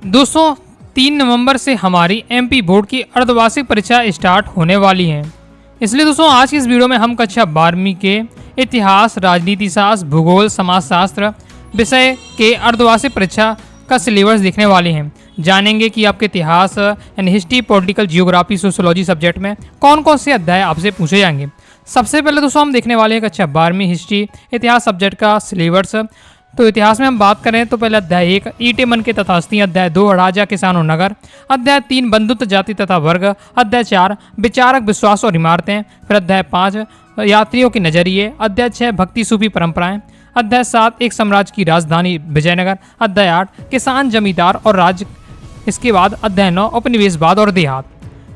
दोस्तों 3 नवंबर से हमारी एमपी बोर्ड की अर्धवार्षिक परीक्षा स्टार्ट होने वाली है। इसलिए दोस्तों आज की इस वीडियो में हम कक्षा 12वीं के इतिहास, राजनीति शास्त्र, भूगोल, समाजशास्त्र विषय के अर्धवार्षिक परीक्षा का सिलेबस देखने वाले हैं। जानेंगे कि आपके इतिहास यानी history, political, geography, sociology subject में कौन कौन से अध्याय आपसे पूछे जाएंगे। सबसे पहले दोस्तों हम देखने वाले हैं कक्षा 12वीं हिस्ट्री इतिहास सब्जेक्ट का सिलेबस। तो इतिहास में हम बात करें तो पहले अध्याय 1 ईटे मन के तथास्ती, अध्याय 2 राजा, किसान और नगर, अध्याय 3 बंधुत्व, जाति तथा वर्ग, अध्याय 4 विचारक, विश्वास और इमारतें, फिर अध्याय 5 यात्रियों के नजरिए, अध्याय 6 भक्ति सूफी परंपराएं, अध्याय 7 एक साम्राज्य की राजधानी विजयनगर, अध्याय 8 किसान, जमींदार और राज्य, इसके बाद अध्याय 9 उपनिवेशवाद और देहात।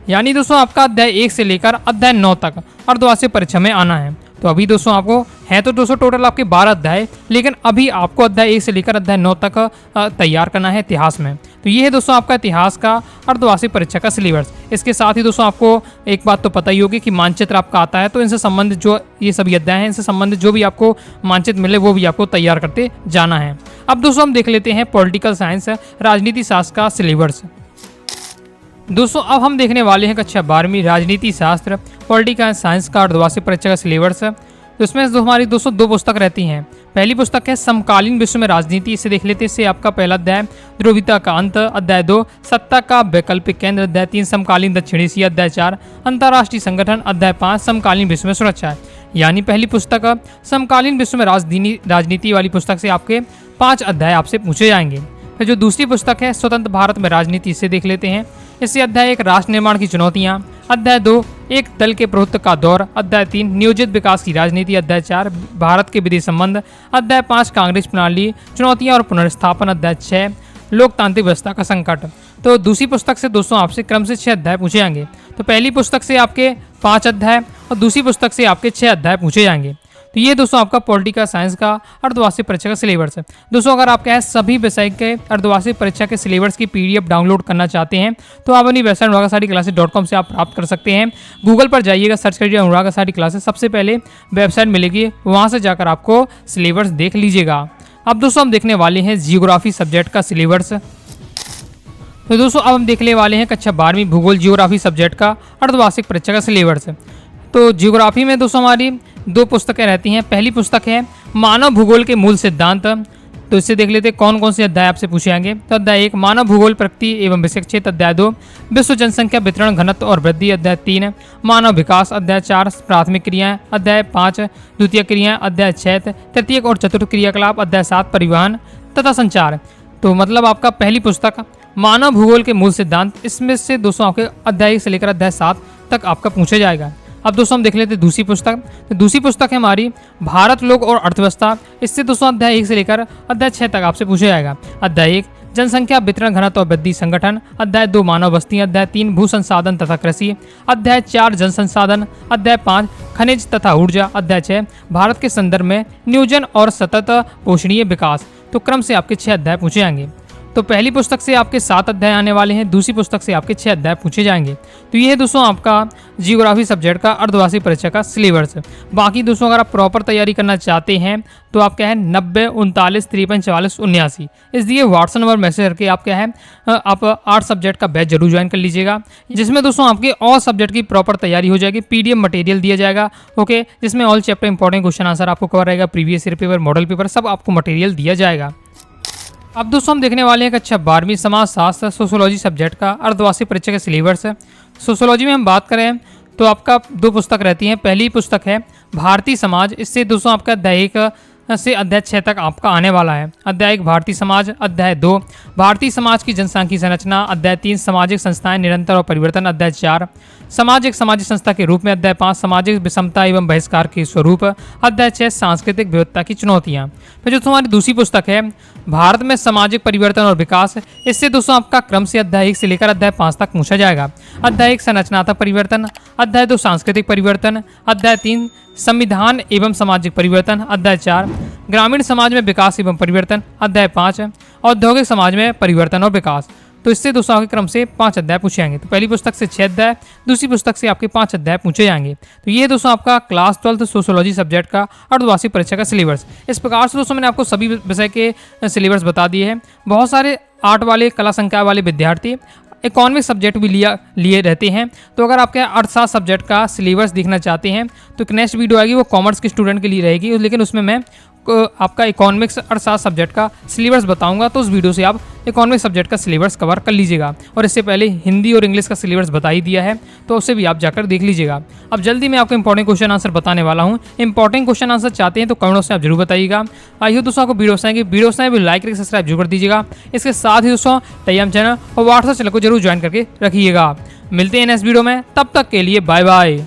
यानी दोस्तों आपका अध्याय 1 से लेकर अध्याय 9 तक अर्धवार्षिक परीक्षा में आना है। तो अभी दोस्तों आपको है तो दोस्तों टोटल आपके 12 अध्याय, लेकिन अभी आपको अध्याय 1 से लेकर अध्याय 9 तक तैयार करना है इतिहास में। तो ये है दोस्तों आपका इतिहास का अर्धवार्षिक परीक्षा का सिलेबस। इसके साथ ही दोस्तों आपको एक बात तो पता ही होगी कि मानचित्र आपका आता है, तो इनसे संबंधित जो ये सभी अध्याय हैं, इनसे संबंधित जो भी आपको मानचित्र मिले वो भी आपको तैयार करते जाना है। अब दोस्तों हम देख लेते हैं पॉलिटिकल साइंस, राजनीति शास्त्र का सिलेबस। दोस्तों अब हम देखने वाले हैं कक्षा 12वीं राजनीति शास्त्र पॉलिटिकल साइंस का अर्धवार्षिक परीक्षा का सिलेबस। तो इसमें हमारी दोस्तों 2 पुस्तक रहती हैं। पहली पुस्तक है समकालीन विश्व में राजनीति, इसे देख लेते हैं। इससे आपका पहला अध्याय ध्रुवीयता का अंत, अध्याय 2 सत्ता का वैकल्पिक केंद्र, अध्याय 3 समकालीन दक्षिण एशिया, अध्याय 4 अंतर्राष्ट्रीय संगठन, अध्याय 5 समकालीन विश्व में सुरक्षा है। यानी पहली पुस्तक समकालीन विश्व में राजनीति वाली पुस्तक से आपके 5 अध्याय आपसे पूछे जाएंगे। फिर जो दूसरी पुस्तक है स्वतंत्र भारत में राजनीति, इसे देख लेते हैं। इससे अध्याय 1 राष्ट्र निर्माण की चुनौतियां, अध्याय 2 एक दल के प्रभुत्व का दौर, अध्याय 3 नियोजित विकास की राजनीति, अध्याय 4 भारत के विदेश संबंध, अध्याय 5 कांग्रेस प्रणाली चुनौतियां और पुनर्स्थापन, अध्याय 6 लोकतांत्रिक व्यवस्था का संकट। तो दूसरी पुस्तक से दोस्तों आपसे क्रम से 6 अध्याय पूछे जाएंगे। तो पहली पुस्तक से आपके 5 अध्याय और दूसरी पुस्तक से आपके 6 अध्याय पूछे जाएंगे। तो ये दोस्तों आपका पॉलिटिकल साइंस का अर्धवार्षिक परीक्षा का सिलेबस है। दोस्तों अगर आप क्या सभी विषय के अर्धवार्षिक परीक्षा के सिलेबस की PDF डाउनलोड करना चाहते हैं तो आप अपनी वेबसाइट अनुरागसाडीक्लासेस.com से आप प्राप्त कर सकते हैं। गूगल पर जाइएगा, सर्च करिए अनुराग साडी क्लासेस, सबसे पहले वेबसाइट मिलेगी, वहाँ से जाकर आपको सिलेबस देख लीजिएगा। अब दोस्तों हम देखने वाले हैं जियोग्राफी सब्जेक्ट का सिलेबस। तो दोस्तों अब हम देखने वाले हैं कक्षा 12वीं भूगोल जियोग्राफी सब्जेक्ट का अर्धवार्षिक परीक्षा का सिलेबस। तो जियोग्राफी में दोस्तों हमारी 2 पुस्तकें रहती हैं। पहली पुस्तक है मानव भूगोल के मूल सिद्धांत। तो इससे देख लेते हैं कौन कौन से अध्याय आपसे पूछे जाएंगे। तो अध्याय 1 मानव भूगोल प्रकृति एवं विषय क्षेत्र, अध्याय 2 विश्व जनसंख्या वितरण, घनत्व और वृद्धि, अध्याय 3 मानव विकास, अध्याय 4 प्राथमिक क्रियाएं, अध्याय 5 द्वितीय क्रियाएं, अध्याय 6 तृतीयक और चतुर्थ क्रियाकलाप, अध्याय 7 परिवहन तथा संचार। तो मतलब आपका पहली पुस्तक मानव भूगोल के मूल सिद्धांत, इसमें से दोस्तों आपके अध्याय 1 से लेकर अध्याय 7 तक आपका पूछा जाएगा। अब दोस्तों हम देख लेते हैं दूसरी पुस्तक। तो दूसरी पुस्तक है हमारी भारत, लोक और अर्थव्यवस्था। इससे दोस्तों अध्याय 1 से लेकर अध्याय 6 तक आपसे पूछा जाएगा। अध्याय 1 जनसंख्या वितरण, घनत्व और वृद्धि संगठन, अध्याय 2 मानव बस्ती, अध्याय 3 भू संसाधन तथा कृषि, अध्याय 4 जन संसाधन, अध्याय 5 खनिज तथा ऊर्जा, अध्याय 6 भारत के संदर्भ में नियोजन और सतत पोषणीय विकास। तो क्रम से आपके 6 अध्याय पूछे जाएंगे। तो पहली पुस्तक से आपके 7 अध्याय आने वाले हैं, दूसरी पुस्तक से आपके 6 अध्याय पूछे जाएंगे। तो ये है दोस्तों आपका जियोग्राफी सब्जेक्ट का अर्धवार्षिक परीक्षा का सिलेबस। बाकी दोस्तों अगर आप प्रॉपर तैयारी करना चाहते हैं तो आप क्या है 90 39 53 44 79 इस दिए व्हाट्सएप नंबर मैसेज करके आप क्या है आप 8 सब्जेक्ट का बैच जरूर ज्वाइन कर लीजिएगा, जिसमें दोस्तों आपके ऑल सब्जेक्ट की प्रॉपर तैयारी हो जाएगी। PDF मटेरियल दिया जाएगा, ओके, जिसमें all chapter important question answer आपको कवर रहेगा, previous year paper, model paper, सब आपको मटेरियल दिया जाएगा। अब दोस्तों हम देखने वाले हैं कक्षा 12वीं समाजशास्त्र सोशियोलॉजी सब्जेक्ट का अर्धवार्षिक परीक्षा का सिलेबस है। सोशियोलॉजी में हम बात करें तो आपका 2 पुस्तक रहती हैं। पहली पुस्तक है भारतीय समाज, इससे दोस्तों आपका अध्याय 1 से अध्याय 6 तक आपका आने वाला है। अध्याय 1 भारतीय समाज, अध्याय 2 भारतीय समाज की जनसांख्यिकी संरचना, अध्याय 3 सामाजिक संस्थाएं निरंतर और परिवर्तन, अध्याय 4 समाज एक सामाजिक संस्था के रूप में, अध्याय 5 सामाजिक विषमता एवं बहिष्कार के स्वरूप, अध्याय 6 सांस्कृतिक विविधता की चुनौतियां। फिर जो तुम्हारी दूसरी पुस्तक है भारत में सामाजिक परिवर्तन और विकास, इससे दोस्तों आपका क्रम से अध्याय 1 से लेकर अध्याय 5 तक पूछा जाएगा। अध्याय 1 संरचनात्मक परिवर्तन, अध्याय 2 सांस्कृतिक परिवर्तन, अध्याय 3 संविधान एवं सामाजिक परिवर्तन, अध्याय 4 ग्रामीण समाज में विकास एवं परिवर्तन, अध्याय 5 औद्योगिक समाज में परिवर्तन और विकास। तो इससे दोस्तों के क्रम से 5 अध्याय पूछे जाएंगे। तो पहली पुस्तक से 6 अध्याय, दूसरी पुस्तक से आपके 5 अध्याय पूछे जाएंगे। तो ये दोस्तों आपका क्लास 12 सोशियोलॉजी सब्जेक्ट का अर्धवार्षिक परीक्षा का सिलेबस। इस प्रकार से दोस्तों मैंने आपको सभी विषय के सिलेबस बता दिए हैं। बहुत सारे आर्ट वाले, कला संकाय वाले विद्यार्थी इकोनॉमिक सब्जेक्ट भी लिए रहते हैं। तो अगर आपके अर्थशास्त्र सब्जेक्ट का सिलेबस देखना चाहते हैं तो एक नेक्स्ट वीडियो आएगी, वो कॉमर्स के स्टूडेंट के लिए रहेगी, लेकिन उसमें मैं आपका इकोनॉमिक्स अर्थशास्त्र सब्जेक्ट का सिलेबस बताऊंगा। तो उस वीडियो से आप इकोनॉमिक सब्जेक्ट का सिलेबस कवर कर लीजिएगा। और इससे पहले हिंदी और इंग्लिश का सिलेबस बता ही दिया है, तो उसे भी आप जाकर देख लीजिएगा। अब जल्दी मैं आपको इंपॉर्टेंट क्वेश्चन आंसर बताने वाला हूँ। इंपॉर्टेंट क्वेश्चन आंसर चाहते हैं तो कमेंट से आप जरूर बताइएगा। आई हो दोस्तों आपको वीडियो भी लाइक करके सब्सक्राइब जरूर कर दीजिएगा। इसके साथ ही दोस्तों टेलीग्राम चैनल और व्हाट्सएप चैनल को जरूर ज्वाइन करके रखिएगा। मिलते हैं नेक्स्ट वीडियो में, तब तक के लिए बाय बाय।